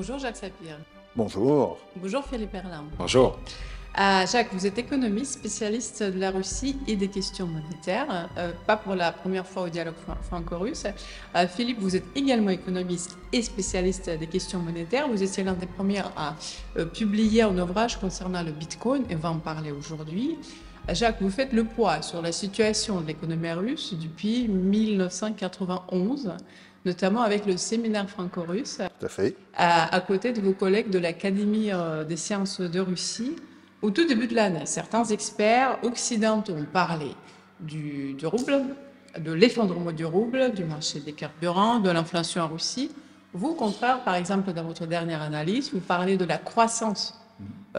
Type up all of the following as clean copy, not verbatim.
Bonjour Jacques Sapir. Bonjour. Bonjour Philippe Erlin. Bonjour. Jacques, vous êtes économiste, spécialiste de la Russie et des questions monétaires, pas pour la première fois au dialogue franco-russe. Philippe, vous êtes également économiste et spécialiste des questions monétaires. Vous étiez l'un des premiers à publier un ouvrage concernant le Bitcoin et on va en parler aujourd'hui. Jacques, vous faites le poids sur la situation de l'économie russe depuis 1991, notamment avec le séminaire franco-russe, Tout à fait. à côté de vos collègues de l'Académie des sciences de Russie. Au tout début de l'année, certains experts occidentaux ont parlé du rouble, de l'effondrement du rouble, du marché des carburants, de l'inflation en Russie. Vous, au contraire, par exemple, dans votre dernière analyse, vous parlez de la croissance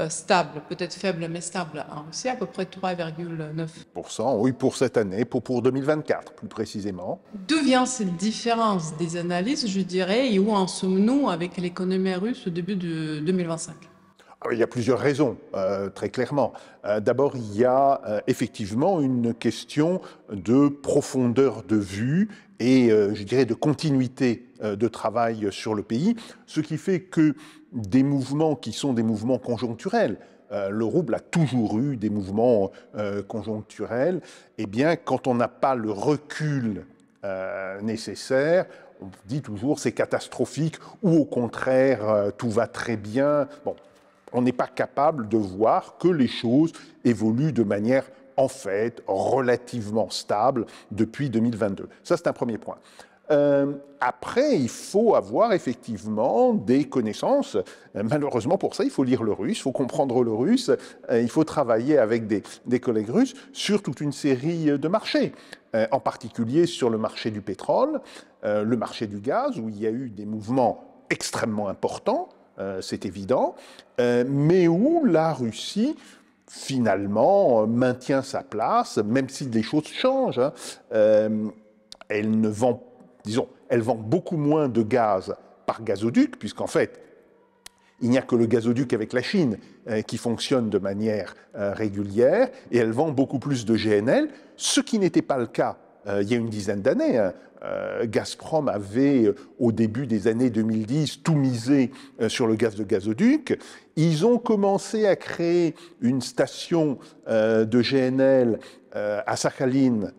stable, peut-être faible, mais stable en Russie, à peu près 3,9%. Oui, pour cette année, pour 2024 plus précisément. D'où vient cette différence des analyses, je dirais, et où en sommes-nous avec l'économie russe au début de 2025 ? Il y a plusieurs raisons, très clairement. D'abord, il y a effectivement une question de profondeur de vue et, je dirais, de continuité de travail sur le pays, ce qui fait que des mouvements qui sont des mouvements conjoncturels, le rouble a toujours eu des mouvements conjoncturels, eh bien, quand on n'a pas le recul nécessaire, on dit toujours c'est catastrophique ou au contraire tout va très bien. Bon, on n'est pas capable de voir que les choses évoluent de manière, en fait, relativement stable depuis 2022. Ça, c'est un premier point. Après, il faut avoir effectivement des connaissances. Malheureusement, pour ça, il faut lire le russe, il faut comprendre le russe, il faut travailler avec des collègues russes sur toute une série de marchés, en particulier sur le marché du pétrole, le marché du gaz, où il y a eu des mouvements extrêmement importants, c'est évident, mais où la Russie, finalement, maintient sa place, même si les choses changent. Elle ne vend, disons, elle vend beaucoup moins de gaz par gazoduc, puisqu'en fait, il n'y a que le gazoduc avec la Chine qui fonctionne de manière régulière, et elle vend beaucoup plus de GNL, ce qui n'était pas le cas il y a une dizaine d'années. Gazprom avait, au début des années 2010, tout misé sur le gaz de gazoduc. Ils ont commencé à créer une station de GNL à Sakhalin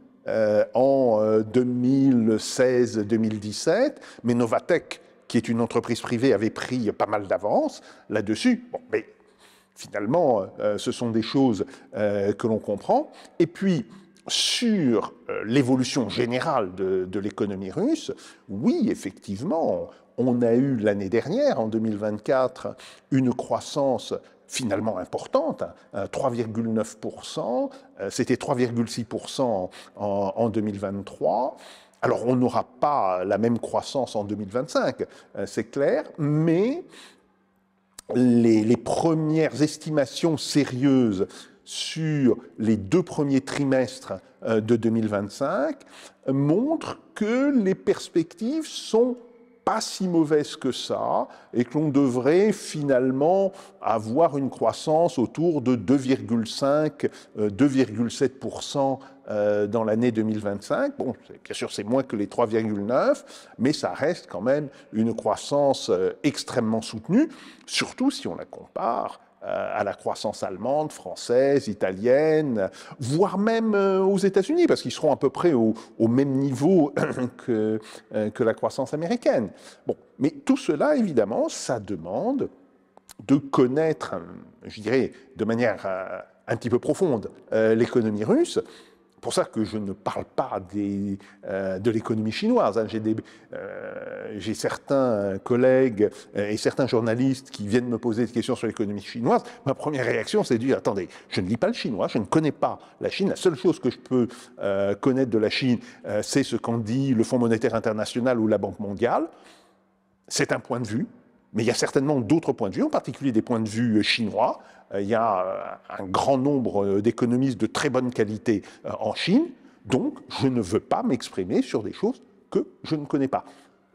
en 2016-2017, mais Novatek, qui est une entreprise privée, avait pris pas mal d'avance là-dessus. Bon, mais finalement, ce sont des choses que l'on comprend. Et puis, sur l'évolution générale de l'économie russe, oui, effectivement, on a eu l'année dernière, en 2024, une croissance finalement importante, 3,9%, c'était 3,6% en 2023. Alors, on n'aura pas la même croissance en 2025, c'est clair, mais les premières estimations sérieuses sur les 2 premiers trimestres de 2025 montrent que les perspectives sont pas si mauvaises que ça et que l'on devrait finalement avoir une croissance autour de 2,5-2,7% dans l'année 2025. Bon, bien sûr, c'est moins que les 3,9, mais ça reste quand même une croissance extrêmement soutenue, surtout si on la compare à la croissance allemande, française, italienne, voire même aux États-Unis, parce qu'ils seront à peu près au même niveau que la croissance américaine. Bon, mais tout cela, évidemment, ça demande de connaître, je dirais, de manière un petit peu profonde, l'économie russe. C'est pour ça que je ne parle pas de l'économie chinoise. J'ai certains collègues et certains journalistes qui viennent me poser des questions sur l'économie chinoise. Ma première réaction, c'est de dire, attendez, je ne lis pas le chinois, je ne connais pas la Chine. La seule chose que je peux connaître de la Chine, c'est ce qu'en dit le Fonds monétaire international ou la Banque mondiale. C'est un point de vue. Mais il y a certainement d'autres points de vue, en particulier des points de vue chinois. Il y a un grand nombre d'économistes de très bonne qualité en Chine. Donc, je ne veux pas m'exprimer sur des choses que je ne connais pas.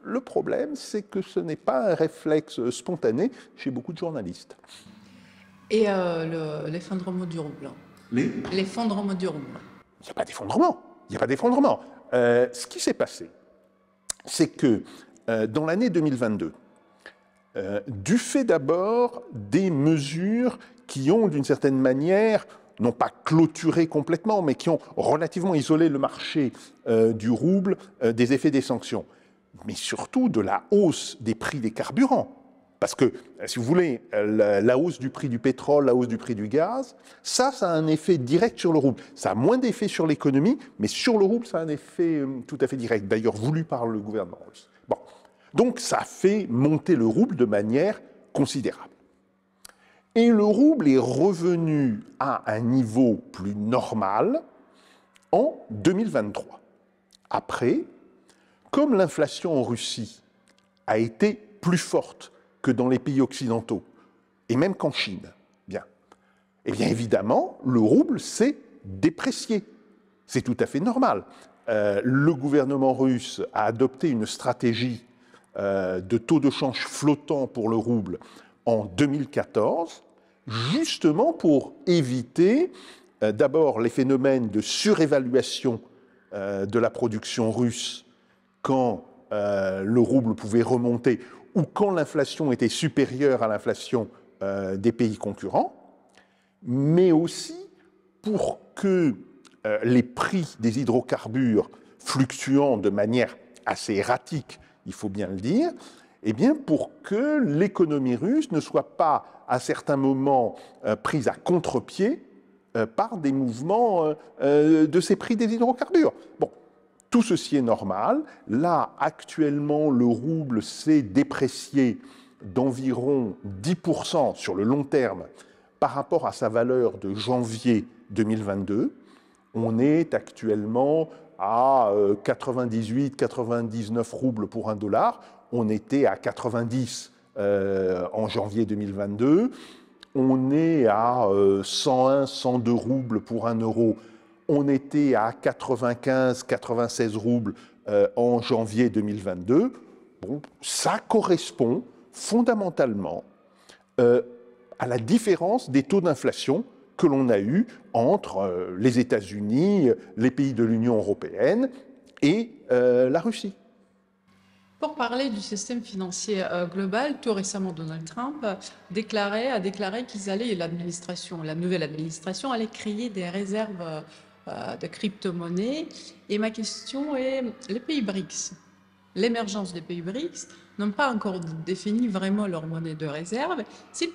Le problème, c'est que ce n'est pas un réflexe spontané chez beaucoup de journalistes. Et l'effondrement du rouble. L'effondrement du rouble. Il n'y a pas d'effondrement. Il n'y a pas d'effondrement. Ce qui s'est passé, c'est que dans l'année 2022, du fait d'abord des mesures qui ont, d'une certaine manière, non pas clôturé complètement, mais qui ont relativement isolé le marché du rouble des effets des sanctions, mais surtout de la hausse des prix des carburants. Parce que, si vous voulez, la hausse du prix du pétrole, la hausse du prix du gaz, ça a un effet direct sur le rouble. Ça a moins d'effet sur l'économie, mais sur le rouble, ça a un effet tout à fait direct, d'ailleurs voulu par le gouvernement russe. Bon. Donc, ça fait monter le rouble de manière considérable. Et le rouble est revenu à un niveau plus normal en 2023. Après, comme l'inflation en Russie a été plus forte que dans les pays occidentaux, et même qu'en Chine, eh bien évidemment, le rouble s'est déprécié. C'est tout à fait normal. Le gouvernement russe a adopté une stratégie de taux de change flottant pour le rouble en 2014, justement pour éviter d'abord les phénomènes de surévaluation de la production russe quand le rouble pouvait remonter ou quand l'inflation était supérieure à l'inflation des pays concurrents, mais aussi pour que les prix des hydrocarbures fluctuant de manière assez erratique, il faut bien le dire, eh bien pour que l'économie russe ne soit pas à certains moments prise à contre-pied par des mouvements de ces prix des hydrocarbures. Bon, tout ceci est normal. Là, actuellement, le rouble s'est déprécié d'environ 10% sur le long terme par rapport à sa valeur de janvier 2022. On est actuellement à 98-99 roubles pour un dollar. On était à 90 en janvier 2022. On est à 101-102 roubles pour un euro. On était à 95-96 roubles en janvier 2022. Bon, ça correspond fondamentalement à la différence des taux d'inflation que l'on a eu entre les États-Unis, les pays de l'Union européenne et la Russie. Pour parler du système financier global, tout récemment, Donald Trump a déclaré qu'ils allaient, la nouvelle administration allait créer des réserves de crypto-monnaies. Et ma question est, les pays BRICS, l'émergence des pays BRICS n'ont pas encore défini vraiment leur monnaie de réserve. S'ils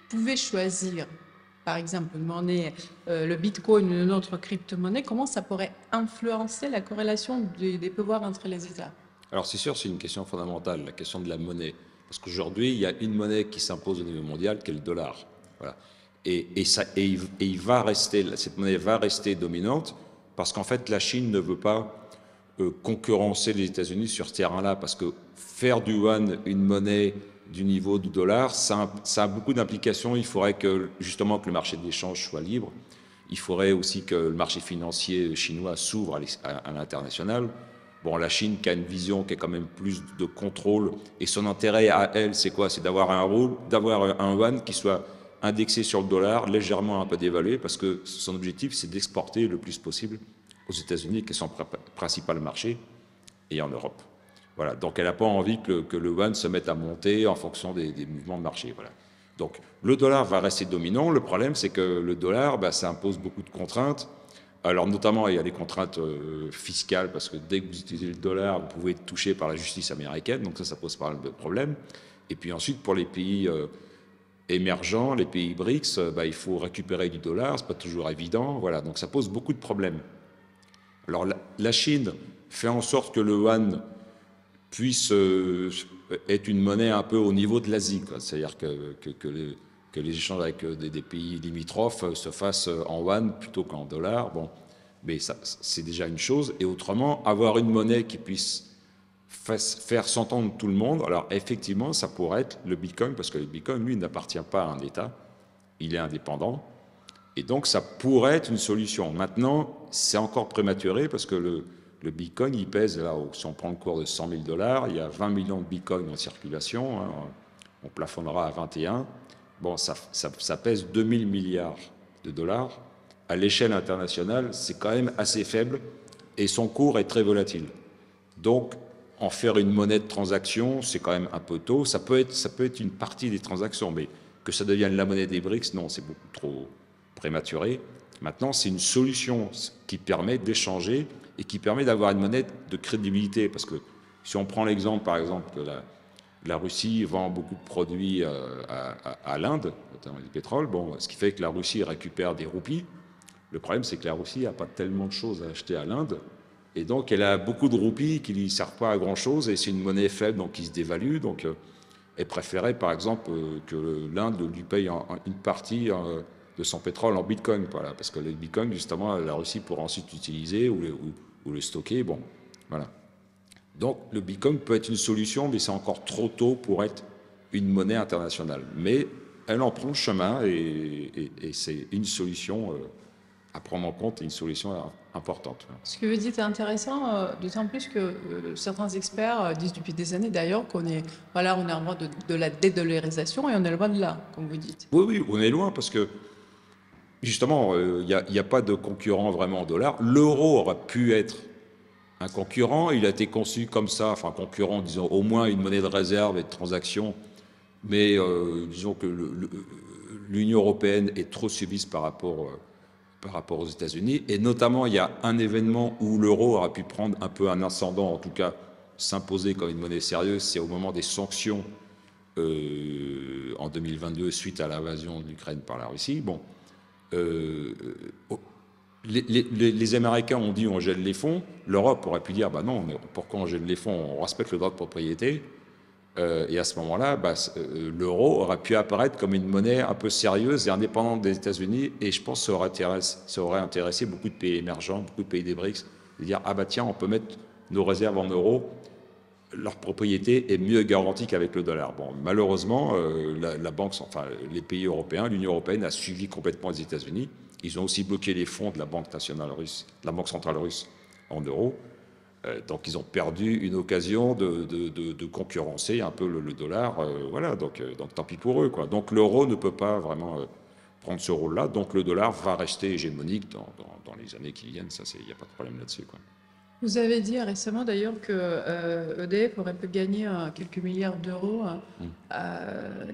pouvaient choisir, par exemple, une monnaie, le Bitcoin ou une autre crypto-monnaie, comment ça pourrait influencer la corrélation des pouvoirs entre les États? Alors c'est sûr, c'est une question fondamentale, la question de la monnaie. Parce qu'aujourd'hui, il y a une monnaie qui s'impose au niveau mondial, qui est le dollar. Voilà. Cette monnaie va rester dominante, parce qu'en fait, la Chine ne veut pas concurrencer les États-Unis sur ce terrain-là, parce que faire du yuan une monnaie du niveau du dollar, ça a beaucoup d'implications. Il faudrait justement que le marché de l'échange soit libre. Il faudrait aussi que le marché financier chinois s'ouvre à l'international. Bon, la Chine qui a une vision qui est quand même plus de contrôle, et son intérêt à elle, c'est quoi? C'est d'avoir un yuan qui soit indexé sur le dollar, légèrement un peu dévalué, parce que son objectif, c'est d'exporter le plus possible aux États-Unis, qui est son principal marché, et en Europe. Voilà. Donc, elle n'a pas envie que le yuan se mette à monter en fonction des mouvements de marché. Voilà. Donc, le dollar va rester dominant. Le problème, c'est que le dollar, ça impose beaucoup de contraintes. Alors, notamment, il y a des contraintes fiscales, parce que dès que vous utilisez le dollar, vous pouvez être touché par la justice américaine, donc ça pose pas mal de problèmes. Et puis ensuite, pour les pays émergents, les pays BRICS, il faut récupérer du dollar, c'est pas toujours évident, voilà, donc ça pose beaucoup de problèmes. Alors, la Chine fait en sorte que le yuan puisse être une monnaie un peu au niveau de l'Asie, c'est-à-dire que les échanges avec des pays limitrophes se fassent en yuan plutôt qu'en dollars. Bon, mais c'est déjà une chose. Et autrement, avoir une monnaie qui puisse faire s'entendre tout le monde, alors effectivement, ça pourrait être le Bitcoin, parce que le Bitcoin, lui, n'appartient pas à un État, il est indépendant. Et donc, ça pourrait être une solution. Maintenant, c'est encore prématuré, parce que le Bitcoin, il pèse, là, si on prend le cours de 100 000 $, il y a 20 millions de Bitcoins en circulation, hein, on plafonnera à 21. Bon, ça pèse 2000 milliards de dollars. À l'échelle internationale, c'est quand même assez faible et son cours est très volatile. Donc, en faire une monnaie de transaction, c'est quand même un peu tôt. Ça peut être une partie des transactions, mais que ça devienne la monnaie des BRICS, non, c'est beaucoup trop prématuré. Maintenant, c'est une solution qui permet d'échanger et qui permet d'avoir une monnaie de crédibilité. Parce que si on prend l'exemple, par exemple, que la Russie vend beaucoup de produits à l'Inde, notamment du pétrole, bon, ce qui fait que la Russie récupère des roupies. Le problème, c'est que la Russie n'a pas tellement de choses à acheter à l'Inde. Et donc, elle a beaucoup de roupies qui ne lui servent pas à grand-chose, et c'est une monnaie faible, donc qui se dévalue. Donc, elle préférait, par exemple, que l'Inde lui paye une partie de son pétrole en bitcoin, voilà, parce que le bitcoin, justement, la Russie pourra ensuite l'utiliser ou le stocker. Bon, voilà. Donc, le bitcoin peut être une solution, mais c'est encore trop tôt pour être une monnaie internationale. Mais elle en prend le chemin, et c'est une solution à prendre en compte, une solution importante. Ce que vous dites est intéressant, d'autant plus que certains experts disent depuis des années d'ailleurs qu'on est, voilà, on est en voie de la dédollarisation et on est loin de là, comme vous dites. Oui, oui, on est loin parce que justement, il n'y a pas de concurrent vraiment en dollars. L'euro aurait pu être un concurrent, il a été conçu comme ça, enfin concurrent, disons au moins une monnaie de réserve et de transaction, mais disons que l'Union européenne est trop subisse par rapport aux États-Unis, et notamment il y a un événement où l'euro aura pu prendre un peu un ascendant, en tout cas s'imposer comme une monnaie sérieuse, c'est au moment des sanctions en 2022 suite à l'invasion de l'Ukraine par la Russie. Bon, les Américains ont dit on gèle les fonds, l'Europe aurait pu dire bah non, mais pourquoi on gèle les fonds, on respecte le droit de propriété. Et à ce moment-là, l'euro aurait pu apparaître comme une monnaie un peu sérieuse et indépendante des États-Unis, et je pense que ça aurait intéressé beaucoup de pays émergents, beaucoup de pays des BRICS, de dire ah bah tiens, on peut mettre nos réserves en euros, leur propriété est mieux garantie qu'avec le dollar. Bon, malheureusement, la banque, enfin les pays européens, l'Union européenne a suivi complètement les États-Unis. Ils ont aussi bloqué les fonds de la Banque nationale russe, de la Banque centrale russe en euros. Donc ils ont perdu une occasion de concurrencer un peu le dollar, voilà, donc tant pis pour eux, quoi. Donc l'euro ne peut pas vraiment prendre ce rôle-là, donc le dollar va rester hégémonique dans les années qui viennent, ça il n'y a pas de problème là-dessus, quoi. Vous avez dit récemment d'ailleurs que EDF aurait pu gagner quelques milliards d'euros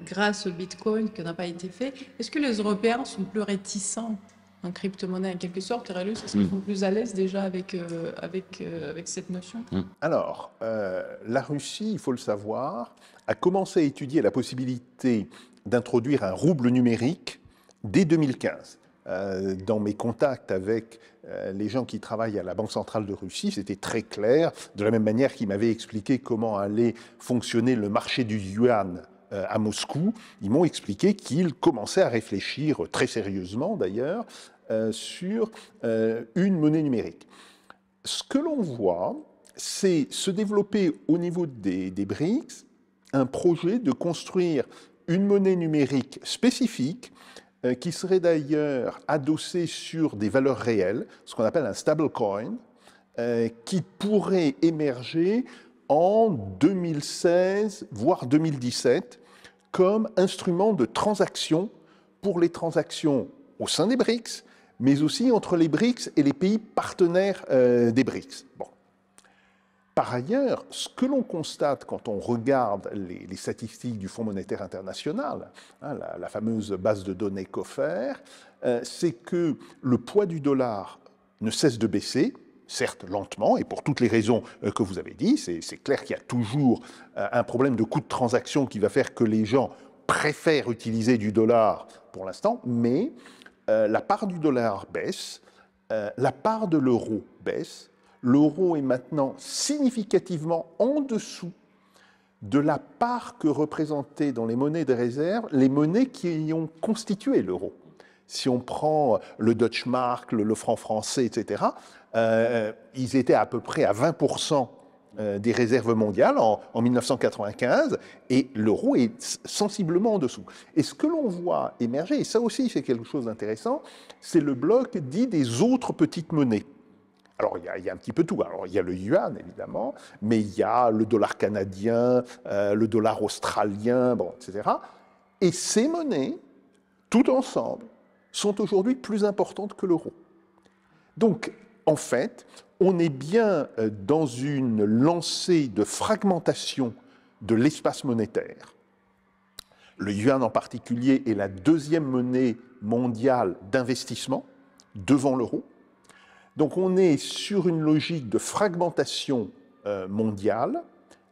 grâce au Bitcoin, qui n'a pas été fait. Est-ce que les Européens sont plus réticents en crypto-monnaie en quelque sorte, les Russes, est-ce qu'ils sont plus à l'aise déjà avec cette notion? Alors, la Russie, il faut le savoir, a commencé à étudier la possibilité d'introduire un rouble numérique dès 2015. Dans mes contacts avec les gens qui travaillent à la Banque centrale de Russie, c'était très clair, de la même manière qu'ils m'avaient expliqué comment allait fonctionner le marché du yuan à Moscou. Ils m'ont expliqué qu'ils commençaient à réfléchir, très sérieusement d'ailleurs, sur une monnaie numérique. Ce que l'on voit, c'est se développer au niveau des BRICS un projet de construire une monnaie numérique spécifique qui serait d'ailleurs adossée sur des valeurs réelles, ce qu'on appelle un stablecoin, qui pourrait émerger en 2016, voire 2017, comme instrument de transaction pour les transactions au sein des BRICS, mais aussi entre les BRICS et les pays partenaires des BRICS. Bon. Par ailleurs, ce que l'on constate quand on regarde les statistiques du Fonds monétaire international, hein, la fameuse base de données COFER, c'est que le poids du dollar ne cesse de baisser, certes lentement, et pour toutes les raisons que vous avez dit. C'est clair qu'il y a toujours un problème de coût de transaction qui va faire que les gens préfèrent utiliser du dollar pour l'instant, mais la part du dollar baisse, la part de l'euro baisse. L'euro est maintenant significativement en dessous de la part que représentaient dans les monnaies de réserve les monnaies qui ont constitué l'euro. Si on prend le Deutschmark, le franc français, etc., ils étaient à peu près à 20% des réserves mondiales en 1995, et l'euro est sensiblement en dessous. Et ce que l'on voit émerger, et ça aussi c'est quelque chose d'intéressant, c'est le bloc dit des autres petites monnaies. Alors, il y a un petit peu tout. Alors, il y a le yuan, évidemment, mais il y a le dollar canadien, le dollar australien, bon, etc. Et ces monnaies, toutes ensemble, sont aujourd'hui plus importantes que l'euro. Donc, en fait, on est bien dans une lancée de fragmentation de l'espace monétaire. Le yuan en particulier est la deuxième monnaie mondiale d'investissement devant l'euro. Donc on est sur une logique de fragmentation mondiale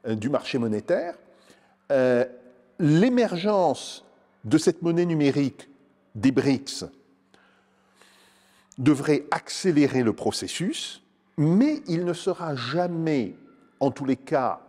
du marché monétaire. L'émergence de cette monnaie numérique des BRICS devrait accélérer le processus, mais il ne sera jamais, en tous les cas,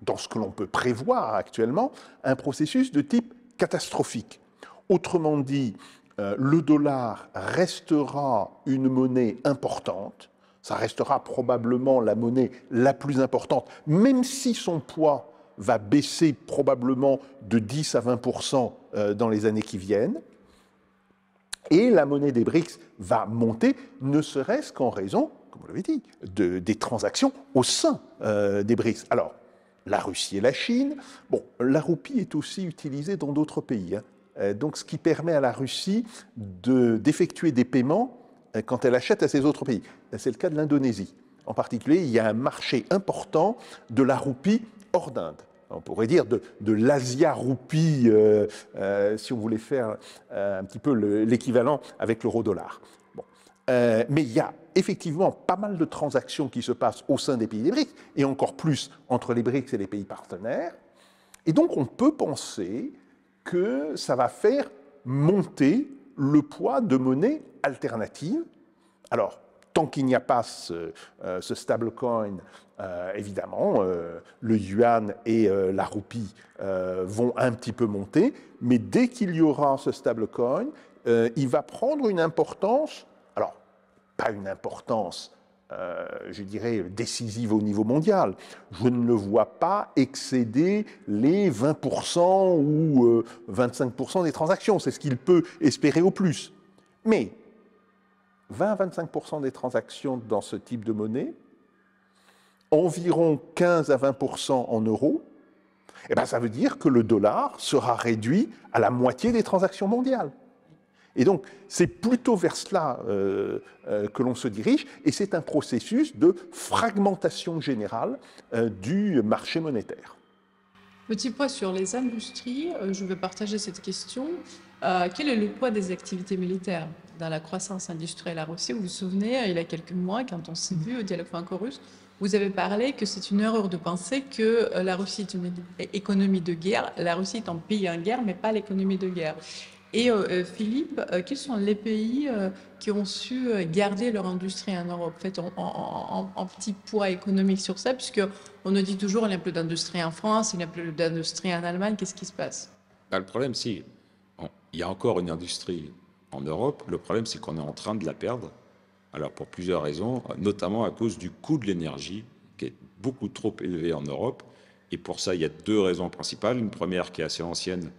dans ce que l'on peut prévoir actuellement, un processus de type catastrophique. Autrement dit, le dollar restera une monnaie importante, ça restera probablement la monnaie la plus importante, même si son poids va baisser probablement de 10 à 20% dans les années qui viennent. Et la monnaie des BRICS va monter, ne serait-ce qu'en raison, comme vous l'avez dit, des transactions au sein des BRICS. Alors, la Russie et la Chine, bon, la roupie est aussi utilisée dans d'autres pays. Donc, ce qui permet à la Russie d'effectuer des paiements quand elle achète à ces autres pays. C'est le cas de l'Indonésie. En particulier, il y a un marché important de la roupie hors d'Inde. On pourrait dire de l'Asia roupie, si on voulait faire un petit peu l'équivalent avec l'euro-dollar. Bon. Mais il y a effectivement pas mal de transactions qui se passent au sein des pays des BRICS, et encore plus entre les BRICS et les pays partenaires. Et donc on peut penser que ça va faire monter le poids de monnaies alternatives. Alors, tant qu'il n'y a pas ce stablecoin, évidemment, le yuan et la roupie vont un petit peu monter, mais dès qu'il y aura ce stablecoin, il va prendre une importance, alors, pas une importance, je dirais, décisive au niveau mondial. Je ne le vois pas excéder les 20% ou 25% des transactions. C'est ce qu'il peut espérer au plus. Mais 20 à 25% des transactions dans ce type de monnaie, environ 15 à 20% en euros, eh bien, ça veut dire que le dollar sera réduit à la moitié des transactions mondiales. Et donc, c'est plutôt vers cela que l'on se dirige, et c'est un processus de fragmentation générale du marché monétaire. Petit point sur les industries, je vais partager cette question. Quel est le poids des activités militaires dans la croissance industrielle à la Russie? Vous vous souvenez, il y a quelques mois, quand on s'est vu au dialogue franco-russe, vous avez parlé que c'est une erreur de penser que la Russie est une économie de guerre. La Russie est un pays en guerre, mais pas l'économie de guerre. Et Philippe, quels sont les pays qui ont su garder leur industrie en Europe, en fait, en petit poids économique sur ça, puisqu'on nous dit toujours qu'il n'y a plus d'industrie en France, il n'y a plus d'industrie en Allemagne, qu'est-ce qui se passe? Le problème, c'est il y a encore une industrie en Europe, le problème, c'est qu'on est en train de la perdre. Alors, pour plusieurs raisons, notamment à cause du coût de l'énergie, qui est beaucoup trop élevé en Europe. Et pour ça, il y a deux raisons principales. Une première qui est assez ancienne,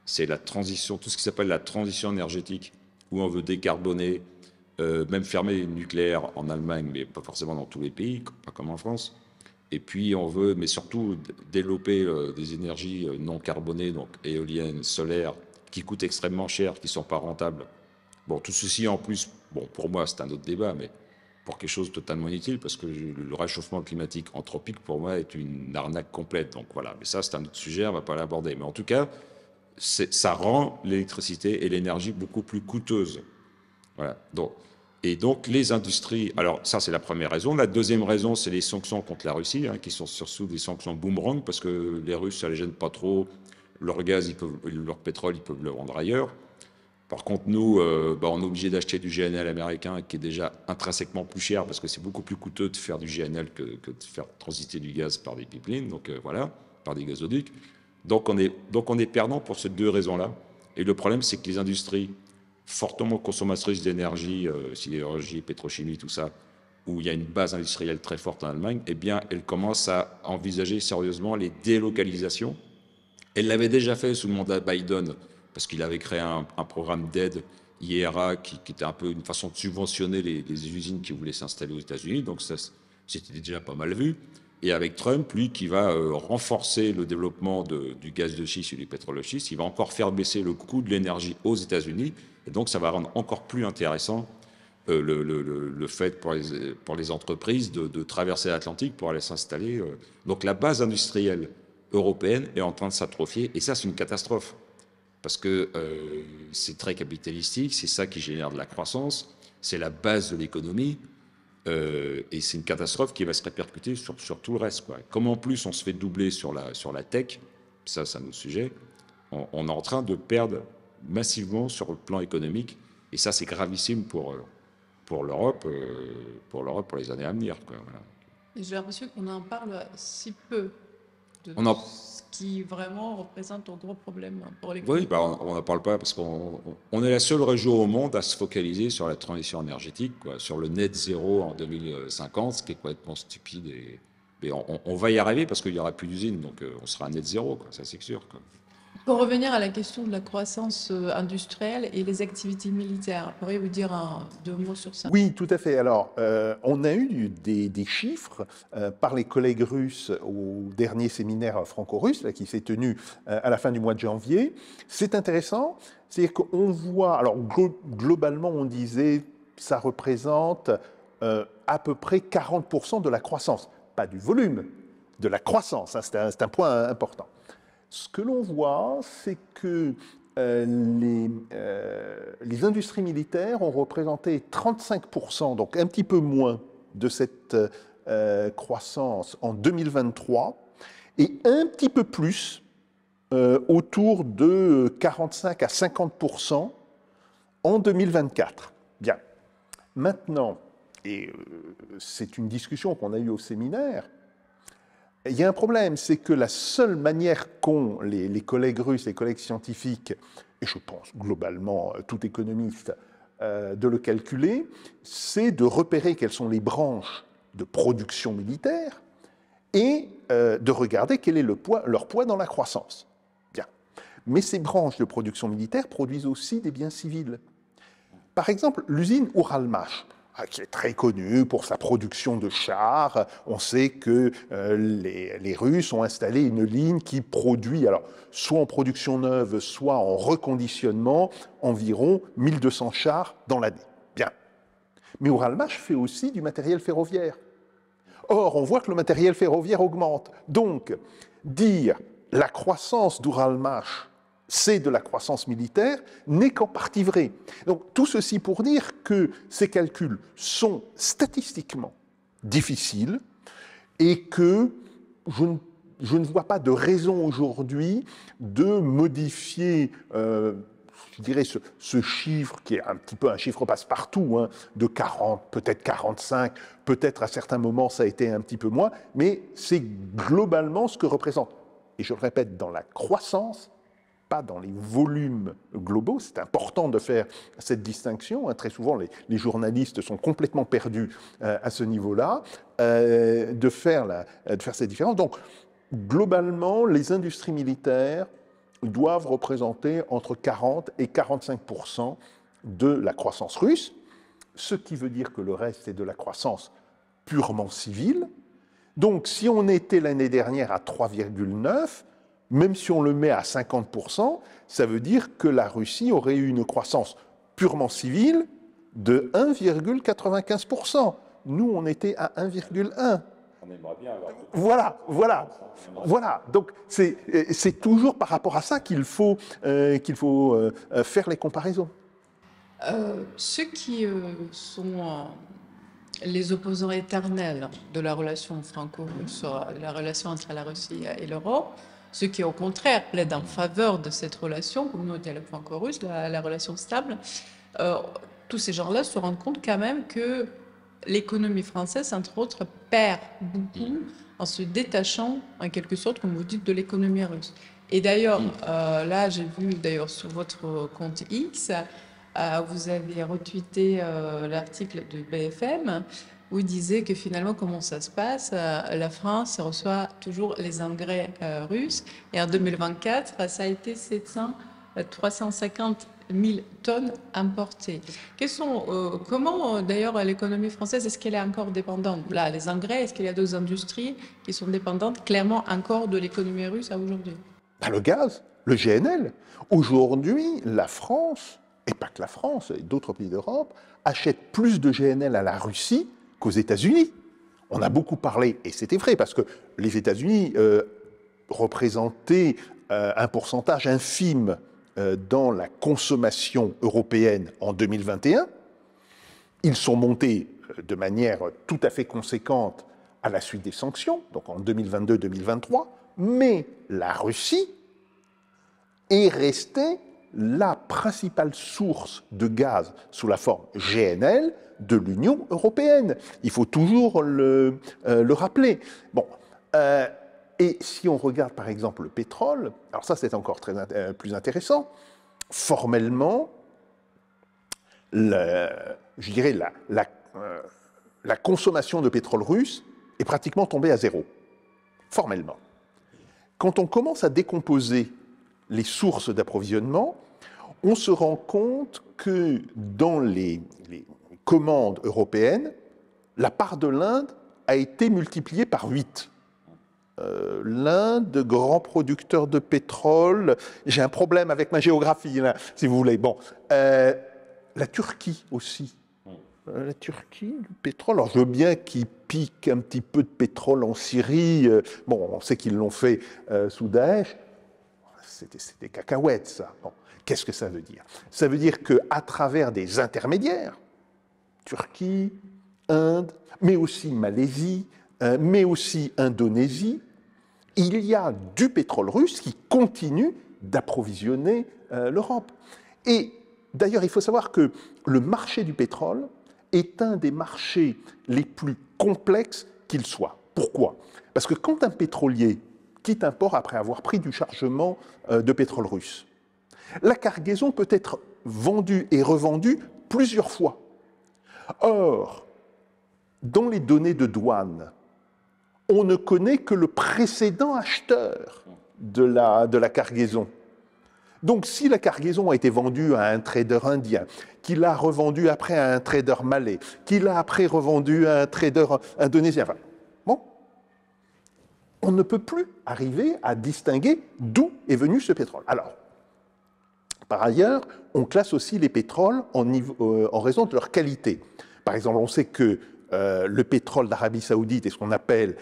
c'est la transition, tout ce qui s'appelle la transition énergétique, où on veut décarboner, même fermer le nucléaire en Allemagne, mais pas forcément dans tous les pays, pas comme en France. Et puis on veut, mais surtout, développer des énergies non carbonées, donc éoliennes, solaires, qui coûtent extrêmement cher, qui ne sont pas rentables. Bon, tout ceci en plus, bon, pour moi, c'est un autre débat, mais pour quelque chose de totalement inutile, parce que le réchauffement climatique anthropique, pour moi, est une arnaque complète. Donc voilà, mais ça, c'est un autre sujet, on ne va pas l'aborder. Mais en tout cas, ça rend l'électricité et l'énergie beaucoup plus coûteuses. Voilà. Et donc, les industries... Alors, ça, c'est la première raison. La deuxième raison, c'est les sanctions contre la Russie, qui sont surtout des sanctions boomerang, parce que les Russes, ça ne les gêne pas trop. Leur gaz, leur pétrole, ils peuvent le vendre ailleurs. Par contre, nous, on est obligé d'acheter du GNL américain, qui est déjà intrinsèquement plus cher, parce que c'est beaucoup plus coûteux de faire du GNL que de faire transiter du gaz par des pipelines, donc voilà, par des gazoducs. Donc on est perdant pour ces deux raisons-là. Et le problème, c'est que les industries fortement consommatrices d'énergie, sidérurgie, pétrochimie, tout ça, où il y a une base industrielle très forte en Allemagne, eh bien, elles commencent à envisager sérieusement les délocalisations. Elles l'avaient déjà fait sous le mandat Biden, parce qu'il avait créé un programme d'aide IRA qui était un peu une façon de subventionner les usines qui voulaient s'installer aux États-Unis. Donc ça, c'était déjà pas mal vu. Et avec Trump, lui, qui va renforcer le développement du gaz de schiste et du pétrole de schiste, il va encore faire baisser le coût de l'énergie aux États-Unis. Et donc, ça va rendre encore plus intéressant le fait pour les entreprises de traverser l'Atlantique pour aller s'installer. Donc la base industrielle européenne est en train de s'atrophier, et ça c'est une catastrophe, parce que c'est très capitalistique, c'est ça qui génère de la croissance, c'est la base de l'économie, et c'est une catastrophe qui va se répercuter sur tout le reste, quoi. Comme en plus on se fait doubler sur la tech, ça c'est un autre sujet, on est en train de perdre massivement sur le plan économique, et ça c'est gravissime pour l'Europe, pour les années à venir, quoi, voilà. J'ai l'impression qu'on en parle si peu de ce qui vraiment représente un gros problème pour l'économie. Oui, bah on n'en parle pas parce qu'on est la seule région au monde à se focaliser sur la transition énergétique, quoi, sur le net zéro en 2050, ce qui est complètement stupide. Mais on va y arriver parce qu'il n'y aura plus d'usines, donc on sera à net zéro, quoi, ça c'est sûr, quoi. Pour revenir à la question de la croissance industrielle et les activités militaires, pourriez-vous dire deux mots sur ça? Oui, tout à fait. Alors, on a eu des chiffres par les collègues russes au dernier séminaire franco-russe là, qui s'est tenu à la fin du mois de janvier. C'est intéressant, c'est-à-dire qu'on voit, alors globalement on disait ça représente à peu près 40% de la croissance, pas du volume, de la croissance, hein, c'est un point important. Ce que l'on voit, c'est que les industries militaires ont représenté 35%, donc un petit peu moins de cette croissance en 2023, et un petit peu plus, autour de 45 à 50% en 2024. Bien. Maintenant, et c'est une discussion qu'on a eue au séminaire, il y a un problème, c'est que la seule manière qu'ont les collègues russes, les collègues scientifiques, et je pense globalement tout économiste, de le calculer, c'est de repérer quelles sont les branches de production militaire et de regarder quel est leur poids dans la croissance. Bien. Mais ces branches de production militaire produisent aussi des biens civils. Par exemple, l'usine Uralmash, qui est très connue pour sa production de chars. On sait que les Russes ont installé une ligne qui produit, alors, soit en production neuve, soit en reconditionnement, environ 1200 chars dans l'année. Bien. Mais Uralmash fait aussi du matériel ferroviaire. Or, on voit que le matériel ferroviaire augmente. Donc, dire la croissance d'Uralmash, c'est de la croissance militaire, n'est qu'en partie vrai. Donc tout ceci pour dire que ces calculs sont statistiquement difficiles et que je ne vois pas de raison aujourd'hui de modifier, je dirais, ce chiffre qui est un petit peu un chiffre passe-partout, hein, de 40, peut-être 45, peut-être à certains moments ça a été un petit peu moins, mais c'est globalement ce que représente. Et je le répète, dans la croissance, pas dans les volumes globaux, c'est important de faire cette distinction, hein. Très souvent les journalistes sont complètement perdus à ce niveau-là, de faire cette différence. Donc globalement, les industries militaires doivent représenter entre 40 et 45% de la croissance russe, ce qui veut dire que le reste est de la croissance purement civile. Donc si on était l'année dernière à 3,9, même si on le met à 50%, ça veut dire que la Russie aurait eu une croissance purement civile de 1,95%. Nous, on était à 1,1%. On aimerait bien avoir... Voilà. Donc, c'est toujours par rapport à ça qu'il faut faire les comparaisons. Ceux qui sont les opposants éternels de la relation franco-russe, la relation entre la Russie et l'Europe, ceux qui, au contraire, plaident en faveur de cette relation, comme nous, le franco-russe, la relation stable, tous ces gens-là se rendent compte quand même que l'économie française, entre autres, perd beaucoup en se détachant, en quelque sorte, comme vous dites, de l'économie russe. Et d'ailleurs, là, j'ai vu d'ailleurs sur votre compte X, vous avez retweeté l'article de BFM, où il disait que finalement, comment ça se passe, la France reçoit toujours les engrais russes, et en 2024, ça a été 350 000 tonnes importées. Comment, d'ailleurs, l'économie française, est-ce qu'elle est encore dépendante? Là, les engrais, est-ce qu'il y a d'autres industries qui sont dépendantes clairement encore de l'économie russe à aujourd'hui? Le gaz, le GNL. Aujourd'hui, la France et pas que la France, et d'autres pays d'Europe, achètent plus de GNL à la Russie qu'aux États-Unis. On a beaucoup parlé, et c'était vrai, parce que les États-Unis représentaient un pourcentage infime dans la consommation européenne en 2021. Ils sont montés de manière tout à fait conséquente à la suite des sanctions, donc en 2022-2023, mais la Russie est restée la principale source de gaz sous la forme GNL de l'Union européenne. Il faut toujours le rappeler. Bon, et si on regarde par exemple le pétrole, alors ça c'est encore plus intéressant, formellement, je dirais la consommation de pétrole russe est pratiquement tombée à zéro, formellement. Quand on commence à décomposer les sources d'approvisionnement, on se rend compte que dans les commandes européennes, la part de l'Inde a été multipliée par 8. L'Inde, grand producteur de pétrole, j'ai un problème avec ma géographie, là, si vous voulez. Bon, la Turquie aussi. La Turquie, le pétrole. Alors, je veux bien qu'ils piquent un petit peu de pétrole en Syrie. Bon, on sait qu'ils l'ont fait sous Daesh. C'était cacahuètes, ça. Bon, qu'est-ce que ça veut dire? Ça veut dire qu'à travers des intermédiaires, Turquie, Inde, mais aussi Malaisie, mais aussi Indonésie, il y a du pétrole russe qui continue d'approvisionner l'Europe. Et d'ailleurs, il faut savoir que le marché du pétrole est un des marchés les plus complexes qu'il soit. Pourquoi? Parce que quand un pétrolier quitte un port après avoir pris du chargement de pétrole russe, la cargaison peut être vendue et revendue plusieurs fois. Or, dans les données de douane, on ne connaît que le précédent acheteur de la cargaison. Donc, si la cargaison a été vendue à un trader indien, qui l'a revendue après à un trader malais, qui l'a après revendue à un trader indonésien, enfin, bon, on ne peut plus arriver à distinguer d'où est venu ce pétrole. Alors, par ailleurs, on classe aussi les pétroles en raison de leur qualité. Par exemple, on sait que le pétrole d'Arabie Saoudite est ce qu'on appelle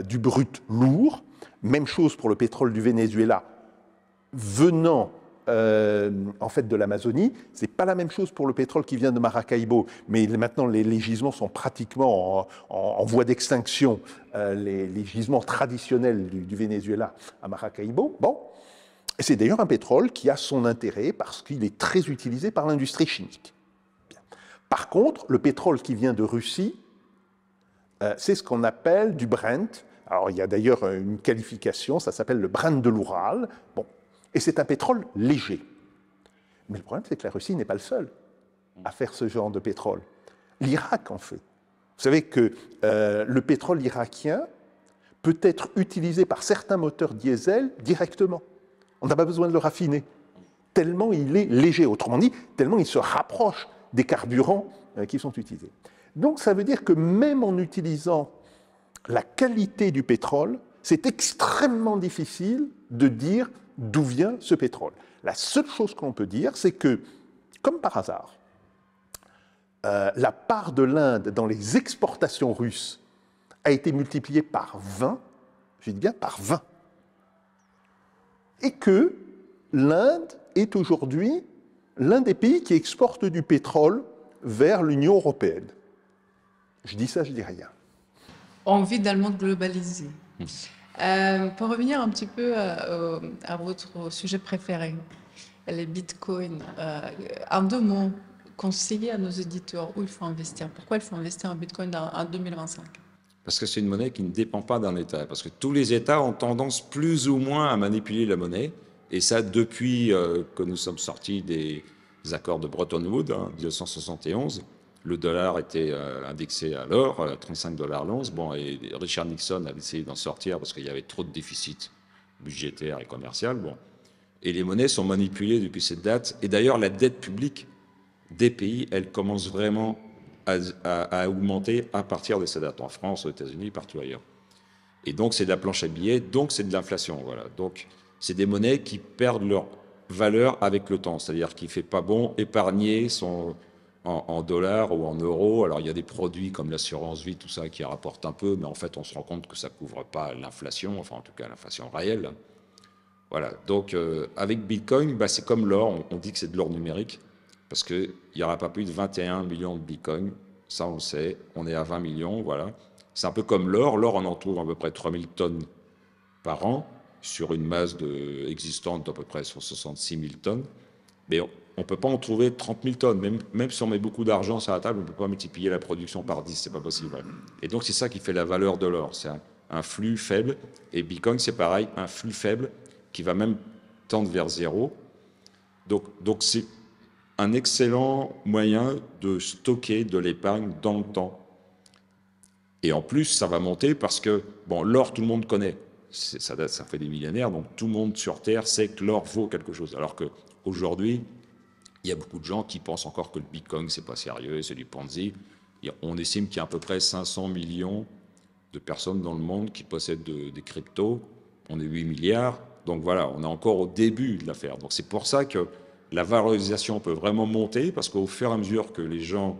du brut lourd. Même chose pour le pétrole du Venezuela venant en fait de l'Amazonie. C'est pas la même chose pour le pétrole qui vient de Maracaibo, mais maintenant les gisements sont pratiquement en voie d'extinction, les gisements traditionnels du Venezuela à Maracaibo. Bon, c'est d'ailleurs un pétrole qui a son intérêt parce qu'il est très utilisé par l'industrie chimique. Bien. Par contre, le pétrole qui vient de Russie, c'est ce qu'on appelle du Brent. Alors il y a d'ailleurs une qualification, ça s'appelle le Brent de l'Oural. Bon. Et c'est un pétrole léger. Mais le problème, c'est que la Russie n'est pas le seul à faire ce genre de pétrole. L'Irak en fait. Vous savez que le pétrole irakien peut être utilisé par certains moteurs diesel directement. On n'a pas besoin de le raffiner. Tellement il est léger. Autrement dit, tellement il se rapproche des carburants qui sont utilisés. Donc ça veut dire que même en utilisant la qualité du pétrole, c'est extrêmement difficile de dire d'où vient ce pétrole. La seule chose qu'on peut dire, c'est que, comme par hasard, la part de l'Inde dans les exportations russes a été multipliée par 20, je dis bien par 20, et que l'Inde est aujourd'hui l'un des pays qui exporte du pétrole vers l'Union européenne. Je dis ça, je dis rien. On vit dans le monde globalisé. Pour revenir un petit peu à votre sujet préféré, les bitcoins, en 2 mots, conseiller à nos éditeurs où il faut investir. Pourquoi il faut investir en bitcoin en 2025? Parce que c'est une monnaie qui ne dépend pas d'un État. Parce que tous les États ont tendance plus ou moins à manipuler la monnaie. Et ça, depuis que nous sommes sortis des accords de Bretton Woods, en 1971, le dollar était indexé à l'or, à 35 $ l'once. Bon, et Richard Nixon avait essayé d'en sortir parce qu'il y avait trop de déficit budgétaire et commercial. Bon. Et les monnaies sont manipulées depuis cette date. Et d'ailleurs, la dette publique des pays, elle commence vraiment à augmenter à partir de cette date, en France, aux États-Unis, partout ailleurs. Et donc, c'est de la planche à billets, donc c'est de l'inflation. Voilà. Donc, c'est des monnaies qui perdent valeur avec le temps. C'est-à-dire qu'il ne fait pas bon épargner en dollars ou en euros. Alors, il y a des produits comme l'assurance vie, tout ça, qui rapportent un peu, mais en fait, on se rend compte que ça ne couvre pas l'inflation, enfin, en tout cas, l'inflation réelle. Voilà. Donc, avec Bitcoin, bah, c'est comme l'or. On dit que c'est de l'or numérique parce qu'il n'y aura pas plus de 21 millions de Bitcoin. Ça, on le sait. On est à 20 millions, voilà. C'est un peu comme l'or. L'or, on en trouve à peu près 3000 tonnes par an sur une masse existante d'à peu près 66 000 tonnes. Mais on ne peut pas en trouver 30 000 tonnes. Même si on met beaucoup d'argent sur la table, on ne peut pas multiplier la production par 10, c'est pas possible. Et donc, c'est ça qui fait la valeur de l'or. C'est un flux faible. Et Bitcoin, c'est pareil, un flux faible qui va même tendre vers zéro. Donc c'est un excellent moyen de stocker de l'épargne dans le temps. Et en plus, ça va monter parce que, bon, l'or, tout le monde connaît. Ça fait des millénaires, donc tout le monde sur Terre sait que l'or vaut quelque chose. Alors qu'aujourd'hui, il y a beaucoup de gens qui pensent encore que le Bitcoin, c'est pas sérieux, c'est du Ponzi. On estime qu'il y a à peu près 500 millions de personnes dans le monde qui possèdent des cryptos. On est 8 milliards. Donc voilà, on est encore au début de l'affaire. Donc c'est pour ça que la valorisation peut vraiment monter, parce qu'au fur et à mesure que les gens,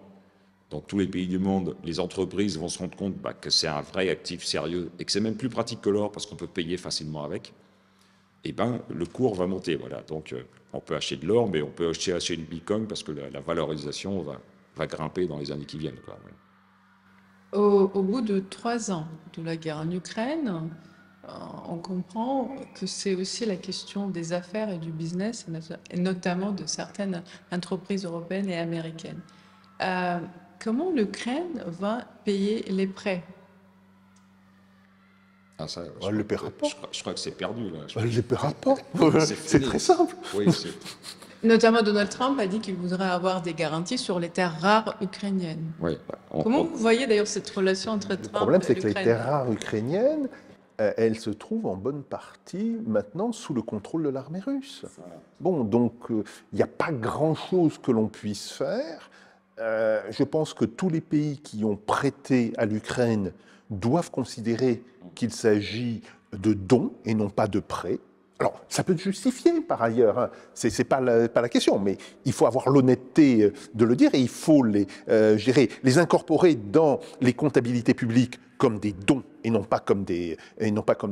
dans tous les pays du monde, les entreprises vont se rendre compte que c'est un vrai actif sérieux et que c'est même plus pratique que l'or parce qu'on peut payer facilement avec, et le cours va monter. Voilà. Donc on peut acheter de l'or, mais on peut acheter du Bitcoin parce que la valorisation va grimper dans les années qui viennent, quoi. Au bout de 3 ans de la guerre en Ukraine, on comprend que c'est aussi la question des affaires et du business, et notamment de certaines entreprises européennes et américaines. Comment l'Ukraine va payer les prêts? Ça, elle ne le paiera pas. Je crois que c'est perdu. Là. Elle ne le paiera pas. C'est très simple. Oui, Notamment Donald Trump a dit qu'il voudrait avoir des garanties sur les terres rares ukrainiennes. Oui, Comment vous voyez d'ailleurs cette relation entre Trump et l'Ukraine? Le problème, c'est que les terres rares ukrainiennes, elles se trouvent en bonne partie maintenant sous le contrôle de l'armée russe. Bon, donc il n'y a pas grand-chose que l'on puisse faire. Je pense que tous les pays qui ont prêté à l'Ukraine doivent considérer qu'il s'agit de dons et non pas de prêts. Alors, ça peut être justifié par ailleurs, hein. C'est pas la question, mais il faut avoir l'honnêteté de le dire et il faut les incorporer dans les comptabilités publiques comme des dons et non pas comme des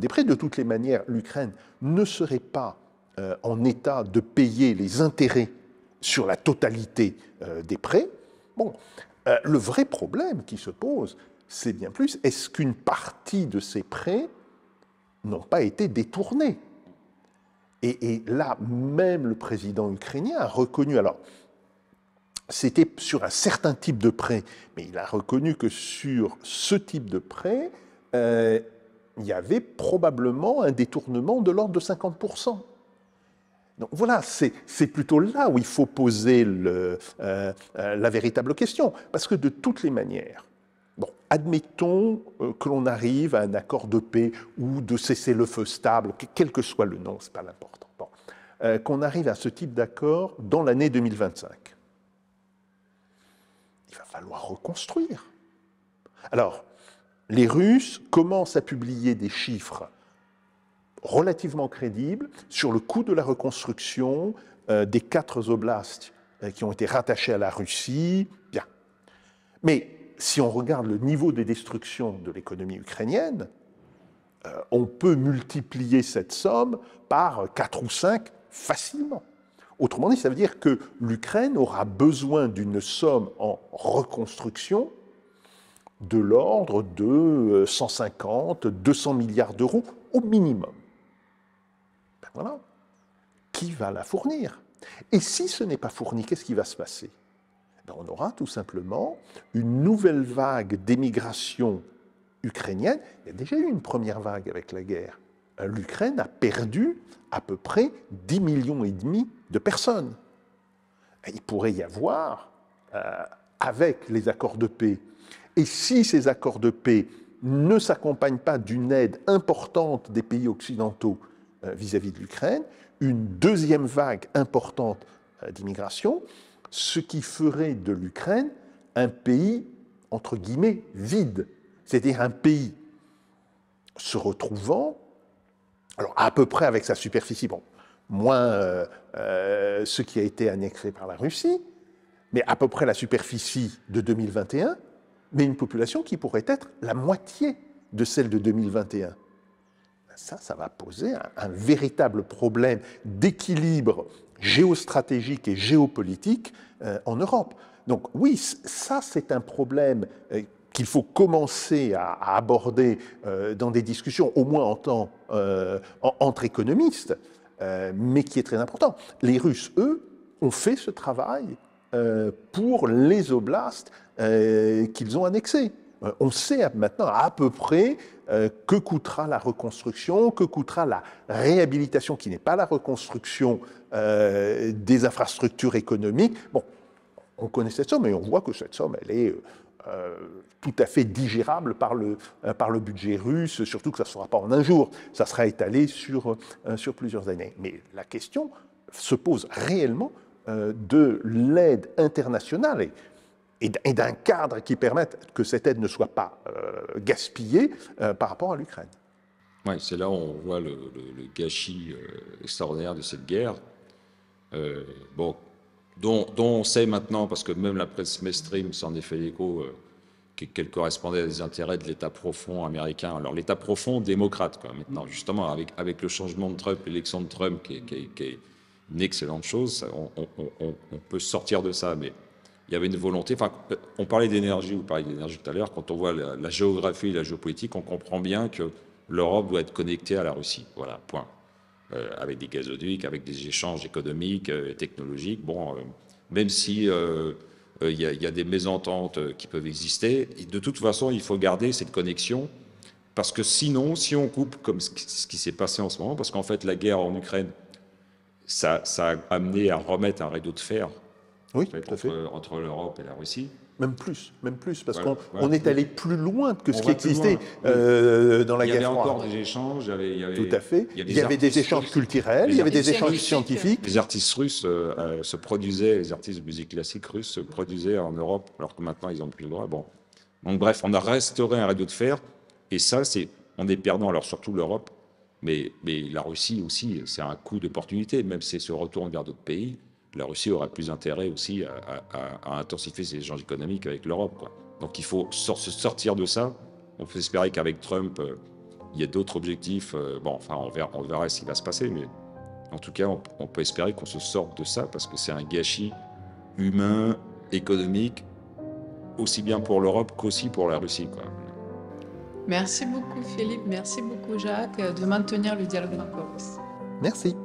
prêts. De toutes les manières, l'Ukraine ne serait pas en état de payer les intérêts sur la totalité des prêts. Bon, le vrai problème qui se pose, c'est bien plus, est-ce qu'une partie de ces prêts n'ont pas été détournés? Et là, même le président ukrainien a reconnu, alors, c'était sur un certain type de prêt, mais il a reconnu que sur ce type de prêt, il y avait probablement un détournement de l'ordre de 50%. Donc voilà, c'est plutôt là où il faut poser la véritable question. Parce que de toutes les manières, bon, admettons que l'on arrive à un accord de paix ou de cessez-le-feu stable, quel que soit le nom, ce n'est pas l'important. Bon, qu'on arrive à ce type d'accord dans l'année 2025. Il va falloir reconstruire. Alors, les Russes commencent à publier des chiffres relativement crédibles sur le coût de la reconstruction des 4 oblasts qui ont été rattachés à la Russie. Bien. Mais si on regarde le niveau de destruction de l'économie ukrainienne, on peut multiplier cette somme par 4 ou 5 facilement. Autrement dit, ça veut dire que l'Ukraine aura besoin d'une somme en reconstruction de l'ordre de 150, 200 milliards d'euros au minimum. Ben voilà. Qui va la fournir? Et si ce n'est pas fourni, qu'est-ce qui va se passer? Ben on aura tout simplement une nouvelle vague d'émigration ukrainienne. Il y a déjà eu une première vague avec la guerre. L'Ukraine a perdu à peu près 10,5 millions de personnes. Il pourrait y avoir, avec les accords de paix, et si ces accords de paix ne s'accompagnent pas d'une aide importante des pays occidentaux vis-à-vis de l'Ukraine, une deuxième vague importante d'immigration, ce qui ferait de l'Ukraine un pays, entre guillemets, vide. C'est-à-dire un pays se retrouvant, alors à peu près avec sa superficie, bon, moins ce qui a été annexé par la Russie, mais à peu près la superficie de 2021, mais une population qui pourrait être la moitié de celle de 2021. Ça va poser un véritable problème d'équilibre géostratégique et géopolitique en Europe. Donc oui, ça c'est un problème qu'il faut commencer à aborder dans des discussions, au moins entre économistes, mais qui est très important. Les Russes, eux, ont fait ce travail pour les oblasts qu'ils ont annexés. On sait maintenant à peu près que coûtera la reconstruction, que coûtera la réhabilitation, qui n'est pas la reconstruction des infrastructures économiques. Bon, on connaît cette somme, et on voit que cette somme, elle est tout à fait digérable par le budget russe, surtout que ça ne sera pas en un jour, ça sera étalé sur plusieurs années. Mais la question se pose réellement de l'aide internationale et d'un cadre qui permette que cette aide ne soit pas gaspillée par rapport à l'Ukraine. Oui, c'est là où on voit le gâchis extraordinaire de cette guerre, dont on sait maintenant, parce que même la presse mainstream s'en est fait l'écho, qu'elle correspondait à des intérêts de l'État profond américain. Alors l'État profond démocrate, quoi, maintenant, justement, avec le changement de Trump, l'élection de Trump, qui est une excellente chose, on peut sortir de ça, mais il y avait une volonté. Enfin, on parlait d'énergie, vous parliez d'énergie tout à l'heure. Quand on voit la géographie et la géopolitique, on comprend bien que l'Europe doit être connectée à la Russie. Voilà, point. Avec des gazoducs, avec des échanges économiques et technologiques. Bon, même si il y a des mésententes qui peuvent exister, et de toute façon, il faut garder cette connexion, parce que sinon, si on coupe, comme ce qui s'est passé en ce moment, parce qu'en fait, la guerre en Ukraine, ça a amené à remettre un rideau de fer, oui, en fait, tout à fait. entre l'Europe et la Russie. Même plus, parce Voilà, qu'on est allé plus loin que ce qui va plus existait loin. dans la guerre froide. Il y avait encore des échanges. Tout à fait. Il y avait des échanges culturels, il y avait des échanges scientifiques. Les artistes russes se produisaient, les artistes de musique classique russes se produisaient en Europe, alors que maintenant ils n'ont plus le droit. Bon. Donc bref, on a restauré un rideau de fer, et ça, on est perdant, alors surtout l'Europe, mais la Russie aussi, c'est un coup d'opportunité, même si elle se retourne vers d'autres pays. La Russie aurait plus intérêt aussi à intensifier ses échanges économiques avec l'Europe, quoi. Donc il faut se sortir de ça. On peut espérer qu'avec Trump, il y a d'autres objectifs. Bon, enfin, on verra ce qui va se passer, mais en tout cas, on peut espérer qu'on se sorte de ça, parce que c'est un gâchis humain, économique, aussi bien pour l'Europe qu'aussi pour la Russie, quoi. Merci beaucoup Philippe, merci beaucoup Jacques de maintenir le dialogue en Corse. Merci.